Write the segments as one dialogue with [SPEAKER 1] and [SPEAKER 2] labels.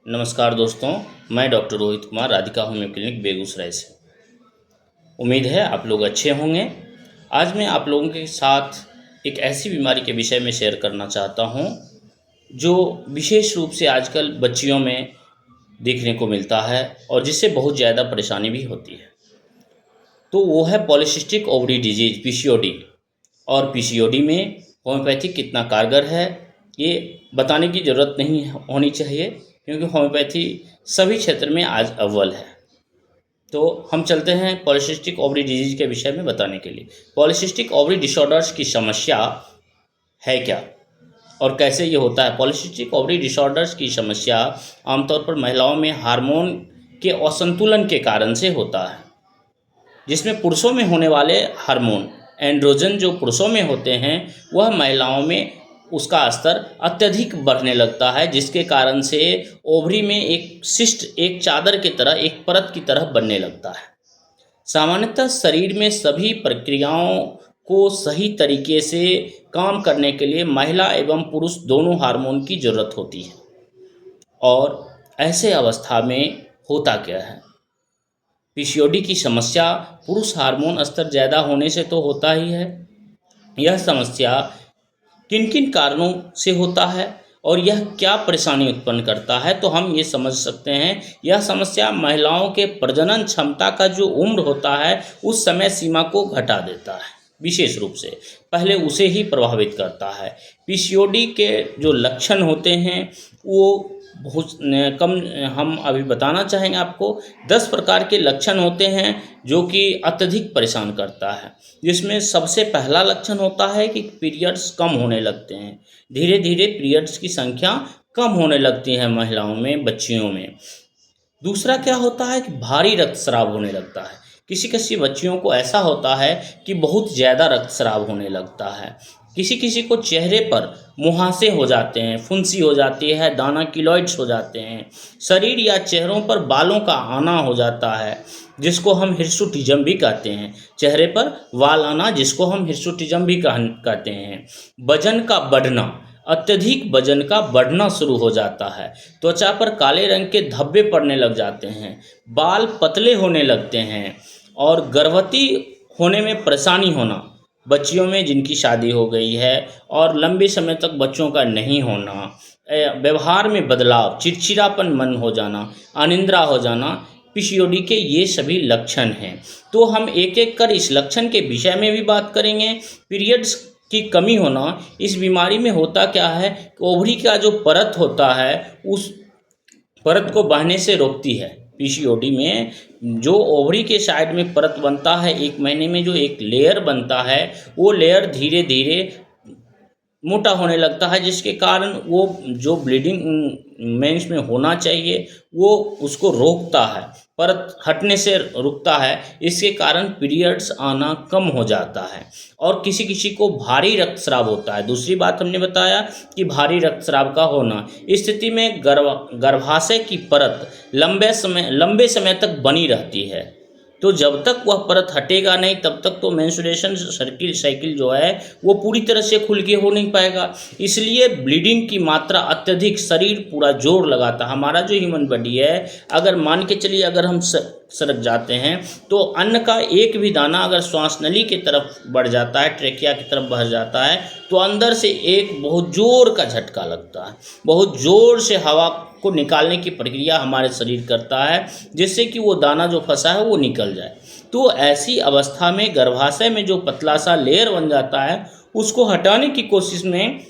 [SPEAKER 1] नमस्कार दोस्तों, मैं doctor Rohit Kumar Radhika homeo clinic Begusarai से। उम्मीद है आप लोग अच्छे होंगे। आज मैं आप लोगों के साथ एक ऐसी बीमारी के विषय में शेयर करना चाहता हूं जो विशेष रूप से आजकल बच्चियों में देखने को मिलता है और जिससे बहुत ज़्यादा परेशानी भी होती है। तो वो है पॉलीसिस्टिक ओवरी डिजीज, पीसीओडी। और पीसीओडी में होम्योपैथी कितना कारगर है ये बताने की ज़रूरत नहीं होनी चाहिए, क्योंकि होम्योपैथी सभी क्षेत्र में आज अव्वल है। तो हम चलते हैं पॉलीसिस्टिक ओवरी डिजीज के विषय में बताने के लिए। पॉलीसिस्टिक ओवरी डिसऑर्डर्स की समस्या है क्या और कैसे ये होता है। पॉलीसिस्टिक ओवरी डिसऑर्डर्स की समस्या आमतौर पर महिलाओं में हार्मोन के असंतुलन के कारण से होता है, जिसमें पुरुषों में होने वाले हार्मोन एंड्रोजन जो पुरुषों में होते हैं वह महिलाओं में उसका स्तर अत्यधिक बढ़ने लगता है, जिसके कारण से ओवरी में एक सिस्ट, एक चादर की तरह, एक परत की तरह बनने लगता है। सामान्यतः शरीर में सभी प्रक्रियाओं को सही तरीके से काम करने के लिए महिला एवं पुरुष दोनों हार्मोन की जरूरत होती है। और ऐसे अवस्था में होता क्या है, पीसीओडी की समस्या पुरुष हार्मोन स्तर ज़्यादा होने से तो होता ही है। यह समस्या किन किन कारणों से होता है और यह क्या परेशानी उत्पन्न करता है, तो हम ये समझ सकते हैं। यह समस्या महिलाओं के प्रजनन क्षमता का जो उम्र होता है उस समय सीमा को घटा देता है, विशेष रूप से पहले उसे ही प्रभावित करता है। पीसीओडी के जो लक्षण होते हैं वो बहुत कम हम अभी बताना चाहेंगे आपको। 10 प्रकार के लक्षण होते हैं जो कि अत्यधिक परेशान करता है, जिसमें सबसे पहला लक्षण होता है कि पीरियड्स कम होने लगते हैं। धीरे धीरे पीरियड्स की संख्या कम होने लगती है महिलाओं में, बच्चियों में। दूसरा क्या होता है कि भारी रक्तस्राव होने लगता है। किसी किसी बच्चियों को ऐसा होता है कि बहुत ज़्यादा रक्तस्राव होने लगता है। किसी किसी को चेहरे पर मुहासे हो जाते हैं, फुंसी हो जाती है, दाना किलॉइड्स हो जाते हैं। शरीर या चेहरों पर बालों का आना हो जाता है, जिसको हम हिर्सुटिज्म भी कहते हैं। चेहरे पर वाल आना, जिसको हम हिर्सुटिज्म भी कहते हैं। वजन का बढ़ना, अत्यधिक वजन का बढ़ना शुरू हो जाता है। त्वचा पर काले रंग के धब्बे पड़ने लग जाते हैं। बाल पतले होने लगते हैं और गर्भवती होने में परेशानी होना, बच्चियों में जिनकी शादी हो गई है और लंबे समय तक बच्चों का नहीं होना, व्यवहार में बदलाव, चिड़चिड़ापन मन हो जाना, अनिद्रा हो जाना, पीसीओडी के ये सभी लक्षण हैं। तो हम एक एक कर इस लक्षण के विषय में भी बात करेंगे। पीरियड्स की कमी होना, इस बीमारी में होता क्या है, ओवरी का जो परत होता है उस परत को बहने से रोकती है। पीसीओडी में जो ओवरी के साइड में परत बनता है, 1 महीने में जो एक लेयर बनता है, वो लेयर धीरे धीरे मोटा होने लगता है, जिसके कारण वो जो ब्लीडिंग मेंस में होना चाहिए वो उसको रोकता है, परत हटने से रुकता है। इसके कारण पीरियड्स आना कम हो जाता है और किसी किसी को भारी रक्तस्राव होता है। दूसरी बात हमने बताया कि भारी रक्तस्राव का होना, इस स्थिति में गर्भाशय की परत लंबे समय तक बनी रहती है। तो जब तक वह परत हटेगा नहीं तब तक तो मेंस्ट्रुएशन साइकिल जो है वो पूरी तरह से खुल के हो नहीं पाएगा। इसलिए ब्लीडिंग की मात्रा अत्यधिक, शरीर पूरा जोर लगाता है। हमारा जो ह्यूमन बॉडी है, अगर मान के चलिए अगर हम सरक जाते हैं तो अन्न का एक भी दाना अगर श्वास नली की तरफ बढ़ जाता है, ट्रेकिया की तरफ बढ़ जाता है, तो अंदर से एक बहुत जोर का झटका लगता है। बहुत जोर से हवा को निकालने की प्रक्रिया हमारे शरीर करता है, जिससे कि वो दाना जो फंसा है वो निकल जाए। तो ऐसी अवस्था में गर्भाशय में जो पतला सा लेयर बन जाता है उसको हटाने की कोशिश में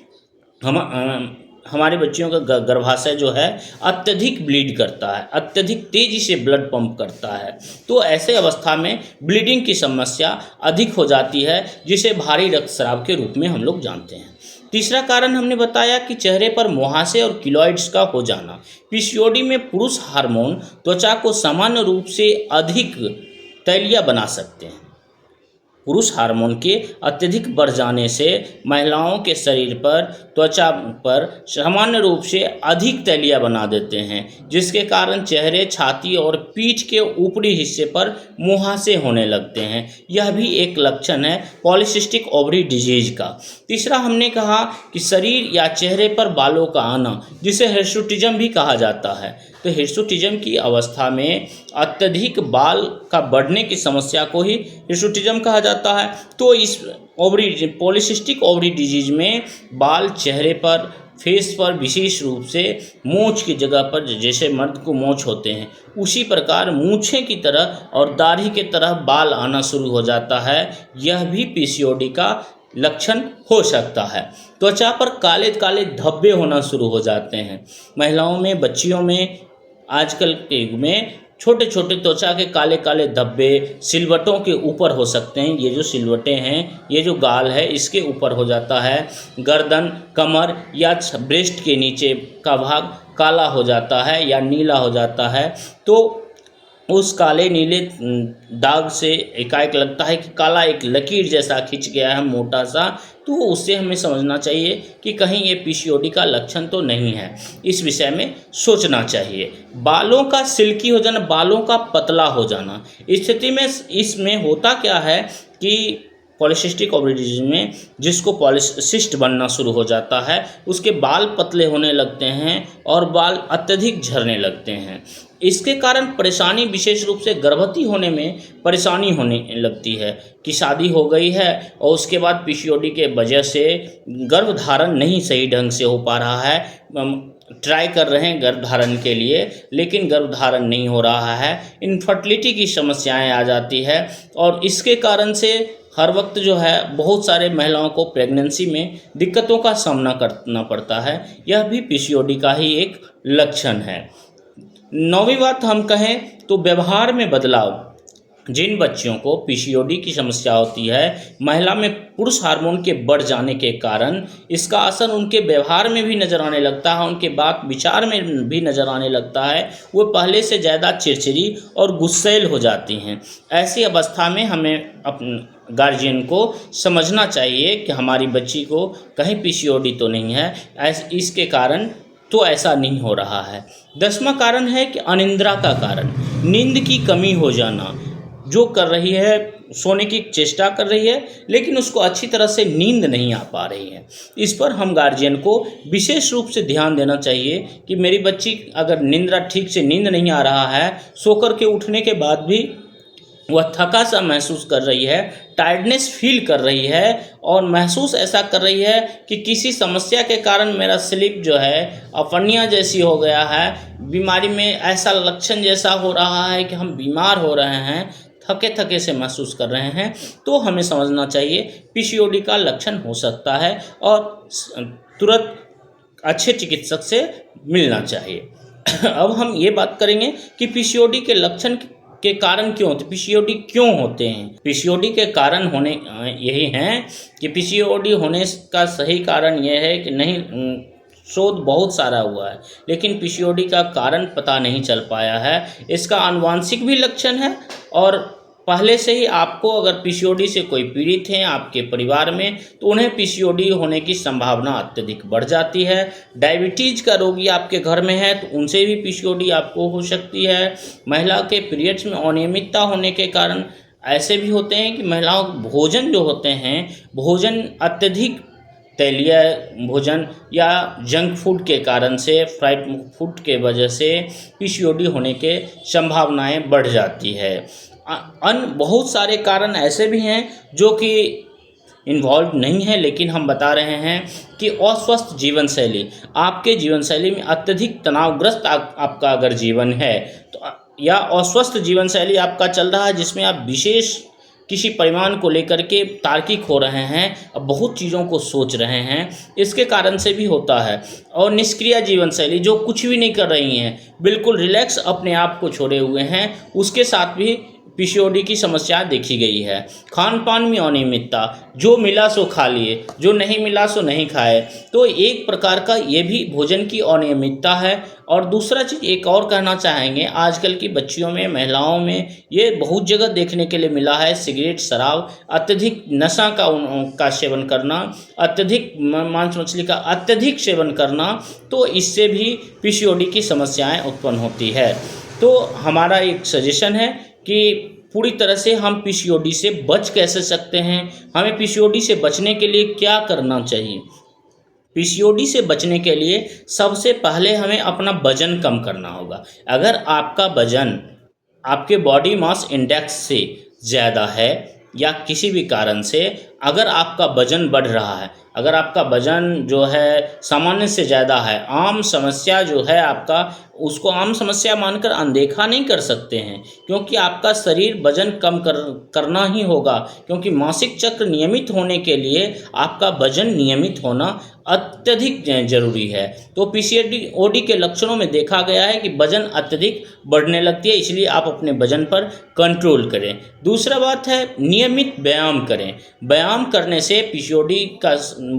[SPEAKER 1] हमारे बच्चियों का गर्भाशय जो है अत्यधिक ब्लीड करता है, अत्यधिक तेज़ी से ब्लड पंप करता है। तो ऐसे अवस्था में ब्लीडिंग की समस्या अधिक हो जाती है, जिसे भारी रक्तस्राव के रूप में हम लोग जानते हैं। तीसरा कारण हमने बताया कि चेहरे पर मुहासे और किलॉइड्स का हो जाना। पीसीओडी में पुरुष हार्मोन त्वचा को सामान्य रूप से अधिक तैलीय बना सकते हैं। पुरुष हार्मोन के अत्यधिक बढ़ जाने से महिलाओं के शरीर पर, त्वचा पर सामान्य रूप से अधिक तैलिया बना देते हैं, जिसके कारण चेहरे, छाती और पीठ के ऊपरी हिस्से पर मुहासे होने लगते हैं। यह भी एक लक्षण है पॉलीसिस्टिक ओवरी डिजीज का। तीसरा हमने कहा कि शरीर या चेहरे पर बालों का आना, जिसे हिर्सुटिज्म भी कहा जाता है। तो हिर्सुटिज्म की अवस्था में अत्यधिक बाल का बढ़ने की समस्या को ही हिर्सुटिज्म कहा जाता है। तो इस पॉलीसिस्टिक ओवरी डिजीज में बाल चेहरे पर, फेस पर, विशेष रूप से मूंछ की जगह पर, जैसे मर्द को मूंछ होते हैं उसी प्रकार मूंछें की तरह और दाढ़ी की तरह बाल आना शुरू हो जाता है। यह भी पीसीओडी का लक्षण हो सकता है। त्वचा पर काले काले धब्बे होना शुरू हो जाते हैं। महिलाओं में, बच्चियों में आजकल के युग में छोटे छोटे त्वचा के काले काले धब्बे सिलवटों के ऊपर हो सकते हैं। ये जो सिलवटें हैं, ये जो गाल है, इसके ऊपर हो जाता है। गर्दन, कमर या ब्रेस्ट के नीचे का भाग काला हो जाता है या नीला हो जाता है। तो उस काले नीले दाग से एकाएक लगता है कि काला एक लकीर जैसा खिंच गया है, मोटा सा। तो उससे हमें समझना चाहिए कि कहीं ये पीसीओडी का लक्षण तो नहीं है। इस विषय में सोचना चाहिए। बालों का सिल्की हो जाना, बालों का पतला हो जाना, इस स्थिति में इसमें होता क्या है कि पॉलीसिस्टिक ओवरी डिजीज में जिसको पॉलीसिस्ट बनना शुरू हो जाता है, उसके बाल पतले होने लगते हैं और बाल अत्यधिक झड़ने लगते हैं। इसके कारण परेशानी, विशेष रूप से गर्भवती होने में परेशानी होने लगती है कि शादी हो गई है और उसके बाद पीसीओडी के वजह से गर्भधारण नहीं सही ढंग से हो पा रहा है। ट्राई कर रहे हैं गर्भधारण के लिए, लेकिन गर्भधारण नहीं हो रहा है। इनफर्टिलिटी की समस्याएं आ जाती है और इसके कारण से हर वक्त जो है बहुत सारे महिलाओं को प्रेगनेंसी में दिक्कतों का सामना करना पड़ता है। यह भी पीसीओडी का ही एक लक्षण है। 9वीं बात हम कहें तो व्यवहार में बदलाव। जिन बच्चियों को पीसीओडी की समस्या होती है, महिला में पुरुष हार्मोन के बढ़ जाने के कारण इसका असर उनके व्यवहार में भी नज़र आने लगता है, उनके बात विचार में भी नज़र आने लगता है। वो पहले से ज़्यादा चिड़चिड़ी और गुस्सैल हो जाती हैं। ऐसी अवस्था में हमें अपने गार्जियन को समझना चाहिए कि हमारी बच्ची को कहीं पीसीओडी तो नहीं है, इसके कारण तो ऐसा नहीं हो रहा है। 10वां कारण है कि अनिद्रा का कारण, नींद की कमी हो जाना। जो कर रही है, सोने की चेष्टा कर रही है, लेकिन उसको अच्छी तरह से नींद नहीं आ पा रही है। इस पर हम गार्जियन को विशेष रूप से ध्यान देना चाहिए कि मेरी बच्ची अगर ठीक से नींद नहीं आ रहा है, सोकर के उठने के बाद भी वह थका सा महसूस कर रही है, टायर्डनेस फील कर रही है और महसूस ऐसा कर रही है कि किसी समस्या के कारण मेरा स्लीप जो है अपनिया जैसी हो गया है, बीमारी में ऐसा लक्षण जैसा हो रहा है कि हम बीमार हो रहे हैं, थके थके से महसूस कर रहे हैं, तो हमें समझना चाहिए पीसीओडी का लक्षण हो सकता है और तुरंत अच्छे चिकित्सक से मिलना चाहिए। अब हम ये बात करेंगे कि पीसीओडी के लक्षण के कारण क्यों होते, पीसीओडी क्यों होते हैं। पीसीओडी के कारण होने यही हैं कि पीसीओडी होने का सही कारण यह है कि नहीं, शोध बहुत सारा हुआ है लेकिन पीसीओडी का कारण पता नहीं चल पाया है। इसका आनुवांशिक भी लक्षण है और पहले से ही आपको अगर पीसीओडी से कोई पीड़ित हैं आपके परिवार में, तो उन्हें पीसीओडी होने की संभावना अत्यधिक बढ़ जाती है। डायबिटीज़ का रोगी आपके घर में है तो उनसे भी पीसीओडी आपको हो सकती है। महिला के पीरियड्स में अनियमितता होने के कारण ऐसे भी होते हैं कि महिलाओं भोजन जो होते हैं, भोजन अत्यधिक तैलीय भोजन या जंक फूड के कारण से, फ्राइड फूड के वजह से पीसीओडी होने के संभावनाएं बढ़ जाती है। अन्य बहुत सारे कारण ऐसे भी हैं जो कि इन्वॉल्व नहीं है, लेकिन हम बता रहे हैं कि अस्वस्थ जीवन शैली, आपके जीवन शैली में अत्यधिक तनावग्रस्त आपका अगर जीवन है तो, या अस्वस्थ जीवन शैली आपका चल रहा है जिसमें आप विशेष किसी परिमाण को लेकर के तार्किक हो रहे हैं, अब बहुत चीज़ों को सोच रहे हैं, इसके कारण से भी होता है। और निष्क्रिय जीवन शैली, जो कुछ भी नहीं कर रही हैं, बिल्कुल रिलैक्स अपने आप को छोड़े हुए हैं, उसके साथ भी पीसीओडी की समस्या देखी गई है। खान पान में अनियमितता, जो मिला सो खा लिए, जो नहीं मिला सो नहीं खाए, तो एक प्रकार का ये भी भोजन की अनियमितता है। और दूसरा चीज़ एक और कहना चाहेंगे, आजकल की बच्चियों में, महिलाओं में ये बहुत जगह देखने के लिए मिला है, सिगरेट, शराब, अत्यधिक नशा का सेवन करना, अत्यधिक मांस मछली का अत्यधिक सेवन करना, तो इससे भी पीसीओडी की समस्याएं उत्पन्न होती है। तो हमारा एक सजेशन है कि पूरी तरह से हम पीसीओडी से बच कैसे सकते हैं, हमें पीसीओडी से बचने के लिए क्या करना चाहिए। पीसीओडी से बचने के लिए सबसे पहले हमें अपना वजन कम करना होगा। अगर आपका वजन आपके बॉडी मास इंडेक्स से ज़्यादा है या किसी भी कारण से अगर आपका वजन बढ़ रहा है, अगर आपका वजन जो है सामान्य से ज़्यादा है, आम समस्या जो है आपका, उसको आम समस्या मानकर अनदेखा नहीं कर सकते हैं, क्योंकि आपका शरीर वजन कम करना ही होगा, क्योंकि मासिक चक्र नियमित होने के लिए आपका वजन नियमित होना अत्यधिक जरूरी है। तो पीसीओडी के लक्षणों में देखा गया है कि वजन अत्यधिक बढ़ने लगती है, इसलिए आप अपने वजन पर कंट्रोल करें। दूसरा बात है नियमित व्यायाम करें। व्यायाम करने से पीसीओडी का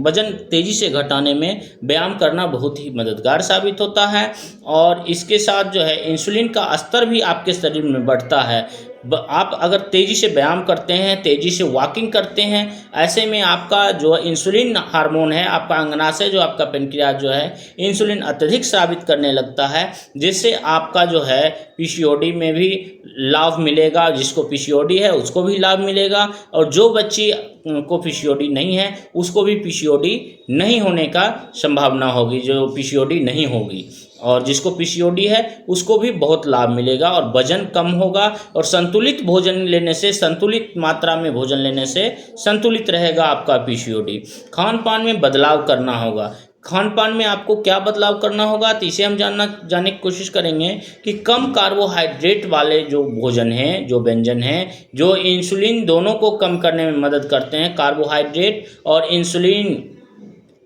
[SPEAKER 1] वजन तेज़ी से घटाने में व्यायाम करना बहुत ही मददगार साबित होता है। और इसके साथ जो है इंसुलिन का स्तर भी आपके शरीर में बढ़ता है। आप अगर तेज़ी से व्यायाम करते हैं, तेज़ी से वॉकिंग करते हैं, ऐसे में आपका जो इंसुलिन हार्मोन है, आपका अंगनाशय जो आपका पेनक्रियाज जो है इंसुलिन अत्यधिक स्रावित करने लगता है, जिससे आपका जो है पीसीओडी में भी लाभ मिलेगा। जिसको पीसीओडी है उसको भी लाभ मिलेगा, और जो बच्ची को पीसीओडी नहीं है उसको भी पीसीओडी नहीं होने का संभावना होगी, जो पीसीओडी नहीं होगी। और जिसको पीसीओडी है उसको भी बहुत लाभ मिलेगा और वजन कम होगा। और संतुलित भोजन लेने से, संतुलित मात्रा में भोजन लेने से संतुलित रहेगा आपका पीसीओडी। खान पान में बदलाव करना होगा। खान पान में आपको क्या बदलाव करना होगा, तो इसे हम जानने की कोशिश करेंगे कि कम कार्बोहाइड्रेट वाले जो भोजन हैं, जो व्यंजन हैं, जो इंसुलिन दोनों को कम करने में मदद करते हैं। कार्बोहाइड्रेट और इंसुलिन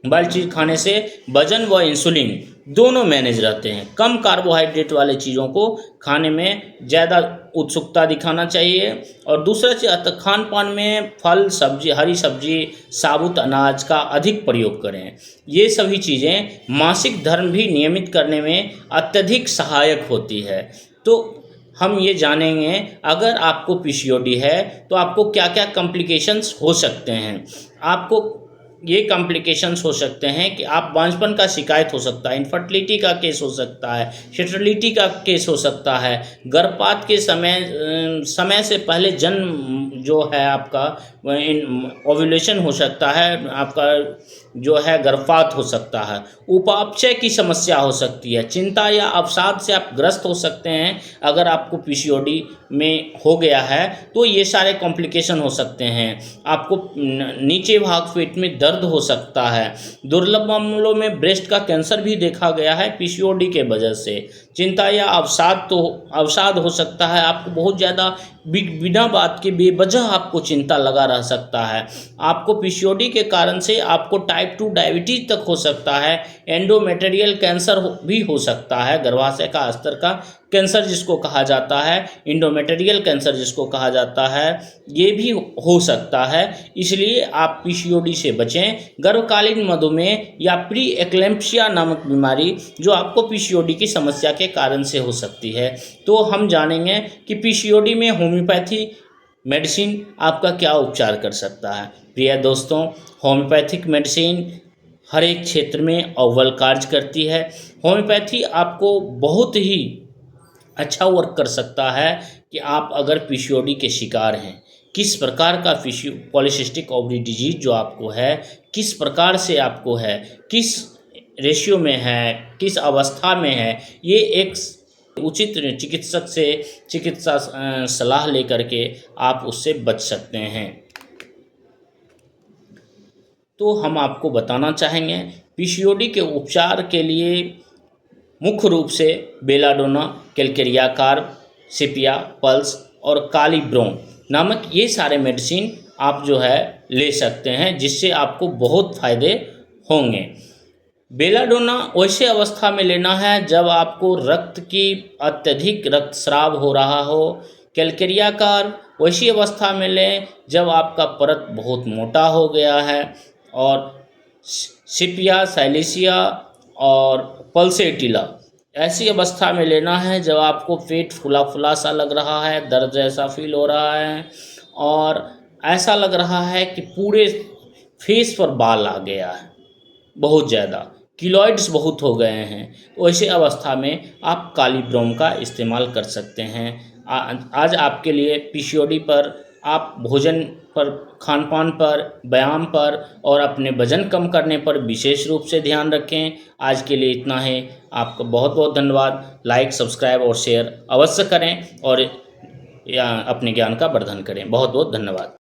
[SPEAKER 1] वाली चीज़ खाने से वजन व इंसुलिन दोनों मैनेज रहते हैं। कम कार्बोहाइड्रेट वाले चीज़ों को खाने में ज़्यादा उत्सुकता दिखाना चाहिए। और दूसरा चीज़, खान पान में फल, सब्जी, हरी सब्जी, साबुत अनाज का अधिक प्रयोग करें। ये सभी चीज़ें मासिक धर्म भी नियमित करने में अत्यधिक सहायक होती है। तो हम ये जानेंगे अगर आपको पीसीओडी है तो आपको क्या क्या कॉम्प्लिकेशंस हो सकते हैं। आपको ये कॉम्प्लिकेशंस हो सकते हैं कि आप बांझपन का शिकायत हो सकता है, इनफर्टिलिटी का केस हो सकता है, स्टेरिलिटी का केस हो सकता है, गर्भपात के समय से पहले जन्म जो है आपका ओव्यूलेशन हो सकता है, आपका जो है गर्भपात हो सकता है, उपापचय की समस्या हो सकती है, चिंता या अवसाद से आप ग्रस्त हो सकते हैं। अगर आपको पीसीओडी में हो गया है तो ये सारे कॉम्प्लिकेशन हो सकते हैं। आपको नीचे भाग पेट में दर्द हो सकता है। दुर्लभ मामलों में ब्रेस्ट का कैंसर भी देखा गया है पीसीओडी के वजह से। चिंता या अवसाद हो सकता है। आपको बहुत ज़्यादा बिना बात के बेवजह आपको चिंता लगा रह सकता है। आपको पीसीओडी के कारण से आपको टाइप 2 डायबिटीज तक हो सकता है। एंडोमेटेरियल कैंसर भी हो सकता है, गर्भाशय का स्तर का कैंसर जिसको कहा जाता है, इंडोमेटेरियल कैंसर जिसको कहा जाता है, ये भी हो सकता है। इसलिए आप पीसीओडी से बचें। गर्भकालीन मधुमेह या प्री एक्लेम्प्सिया नामक बीमारी जो आपको पीसीओडी की समस्या के कारण से हो सकती है। तो हम जानेंगे कि पीसीओडी में होम्योपैथी मेडिसिन आपका क्या उपचार कर सकता है। प्रिय दोस्तों, होम्योपैथिक मेडिसिन हर एक क्षेत्र में अव्वल कार्य करती है। होम्योपैथी आपको बहुत ही अच्छा वर्क कर सकता है कि आप अगर पीसीओडी के शिकार हैं, किस प्रकार का पॉलीसिस्टिक ओवरी डिजीज जो आपको है, किस प्रकार से आपको है, किस रेशियो में है, किस अवस्था में है, ये एक उचित चिकित्सक से चिकित्सा सलाह लेकर के आप उससे बच सकते हैं। तो हम आपको बताना चाहेंगे पीसीओडी के उपचार के लिए मुख्य रूप से बेलाडोना, कैलकेरिया कार्ब, सिपिया, पल्स और कालीब्रोम नामक ये सारे मेडिसिन आप जो है ले सकते हैं, जिससे आपको बहुत फ़ायदे होंगे। बेलाडोना वैसे अवस्था में लेना है जब आपको रक्त की अत्यधिक रक्तस्राव हो रहा हो, कैलकेरियाकार वैसी अवस्था में लें जब आपका परत बहुत मोटा हो गया है, और सिपिया, साइलेसिया और पल्सेटिला ऐसी अवस्था में लेना है जब आपको पेट फूला फूला सा लग रहा है, दर्द जैसा फील हो रहा है और ऐसा लग रहा है कि पूरे फेस पर बाल आ गया है, बहुत ज़्यादा कीलॉइड्स बहुत हो गए हैं। वैसे अवस्था में आप काली ब्रोम का इस्तेमाल कर सकते हैं। आज आपके लिए पीसीओडी पर, आप भोजन पर, खान पान पर, व्यायाम पर और अपने वजन कम करने पर विशेष रूप से ध्यान रखें। आज के लिए इतना है। आपका बहुत बहुत धन्यवाद। लाइक, सब्सक्राइब और शेयर अवश्य करें और अपने ज्ञान का वर्धन करें। बहुत बहुत धन्यवाद।